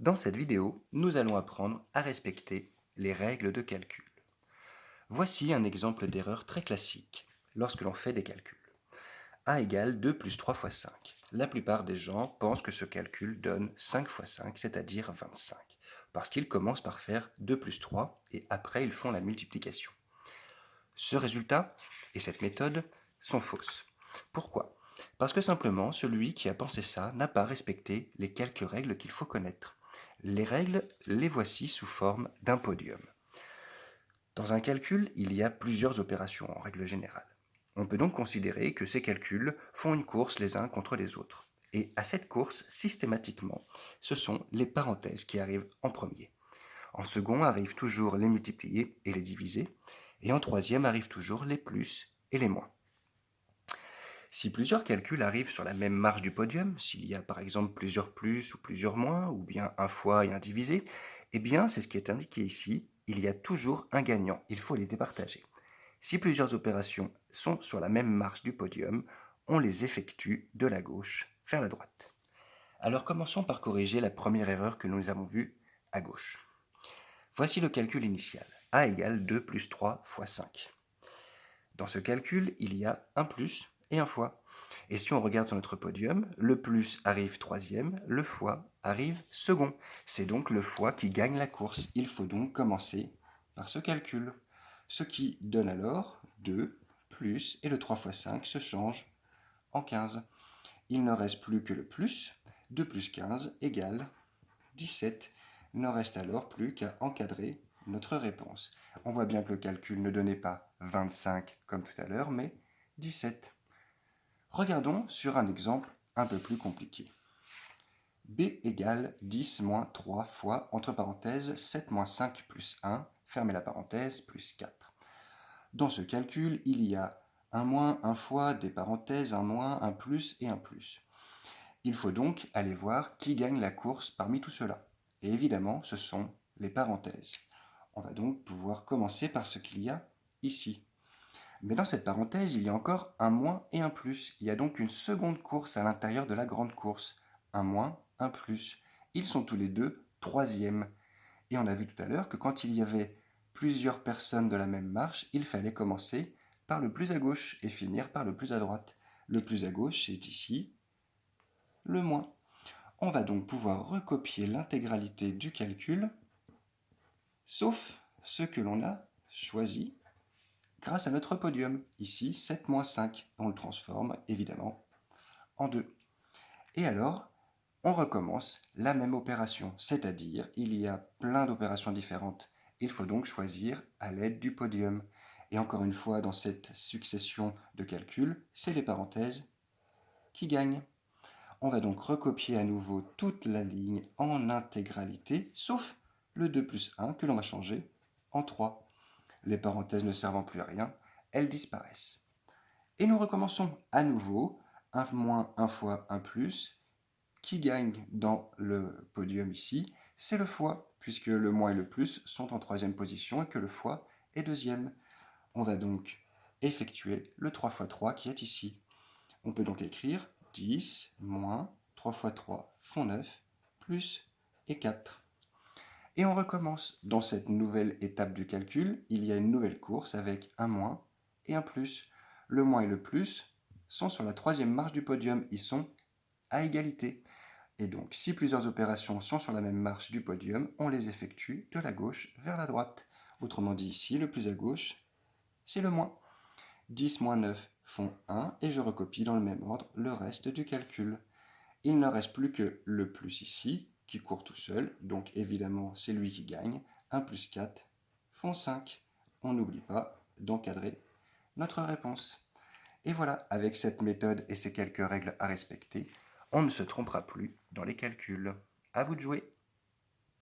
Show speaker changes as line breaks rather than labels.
Dans cette vidéo, nous allons apprendre à respecter les règles de calcul. Voici un exemple d'erreur très classique lorsque l'on fait des calculs. A égale 2 plus 3 fois 5. La plupart des gens pensent que ce calcul donne 5 fois 5, c'est-à-dire 25, parce qu'ils commencent par faire 2 plus 3 et après ils font la multiplication. Ce résultat et cette méthode sont fausses. Pourquoi? Parce que simplement, celui qui a pensé ça n'a pas respecté les quelques règles qu'il faut connaître. Les règles, les voici sous forme d'un podium. Dans un calcul, il y a plusieurs opérations en règle générale. On peut donc considérer que ces calculs font une course les uns contre les autres. Et à cette course, systématiquement, ce sont les parenthèses qui arrivent en premier. En second arrivent toujours les multipliés et les divisés, et en troisième arrivent toujours les plus et les moins. Si plusieurs calculs arrivent sur la même marge du podium, s'il y a par exemple plusieurs plus ou plusieurs moins, ou bien un fois et un divisé, eh bien c'est ce qui est indiqué ici, il y a toujours un gagnant, il faut les départager. Si plusieurs opérations sont sur la même marge du podium, on les effectue de la gauche vers la droite. Alors commençons par corriger la première erreur que nous avons vue à gauche. Voici le calcul initial. A égale 2 plus 3 fois 5. Dans ce calcul, il y a un plus et un fois. Et si on regarde sur notre podium, le plus arrive troisième, le fois arrive second. C'est donc le fois qui gagne la course. Il faut donc commencer par ce calcul. Ce qui donne alors 2 plus et le 3 fois 5 se change en 15. Il ne reste plus que le plus. 2 plus 15 égale 17. Il ne reste alors plus qu'à encadrer notre réponse. On voit bien que le calcul ne donnait pas 25 comme tout à l'heure, mais 17. Regardons sur un exemple un peu plus compliqué. B égale 10 moins 3 fois, entre parenthèses, 7 moins 5 plus 1, fermez la parenthèse, plus 4. Dans ce calcul, il y a un moins, un fois, des parenthèses, un moins, un plus et un plus. Il faut donc aller voir qui gagne la course parmi tout cela. Et évidemment, ce sont les parenthèses. On va donc pouvoir commencer par ce qu'il y a ici. Mais dans cette parenthèse, il y a encore un moins et un plus. Il y a donc une seconde course à l'intérieur de la grande course. Un moins, un plus. Ils sont tous les deux troisième. Et on a vu tout à l'heure que quand il y avait plusieurs personnes de la même marche, il fallait commencer par le plus à gauche et finir par le plus à droite. Le plus à gauche, c'est ici le moins. On va donc pouvoir recopier l'intégralité du calcul, sauf ce que l'on a choisi grâce à notre podium. Ici, 7 moins 5. On le transforme évidemment en 2. Et alors, on recommence la même opération, c'est-à-dire il y a plein d'opérations différentes. Il faut donc choisir à l'aide du podium. Et encore une fois, dans cette succession de calculs, c'est les parenthèses qui gagnent. On va donc recopier à nouveau toute la ligne en intégralité, sauf le 2 plus 1 que l'on va changer en 3. Les parenthèses ne servant plus à rien, elles disparaissent. Et nous recommençons à nouveau, 1 moins, 1 fois, 1 plus. Qui gagne dans le podium ici? C'est le fois, puisque le moins et le plus sont en troisième position et que le fois est deuxième. On va donc effectuer le 3 fois 3 qui est ici. On peut donc écrire 10 moins 3 fois 3 font 9, plus et 4. Et on recommence. Dans cette nouvelle étape du calcul, il y a une nouvelle course avec un moins et un plus. Le moins et le plus sont sur la troisième marche du podium. Ils sont à égalité. Et donc, si plusieurs opérations sont sur la même marche du podium, on les effectue de la gauche vers la droite. Autrement dit, ici, le plus à gauche, c'est le moins. 10 moins 9 font 1 et je recopie dans le même ordre le reste du calcul. Il ne reste plus que le plus ici qui court tout seul, donc évidemment c'est lui qui gagne. 1 plus 4 font 5. On n'oublie pas d'encadrer notre réponse. Et voilà, avec cette méthode et ces quelques règles à respecter, on ne se trompera plus dans les calculs. À vous de jouer!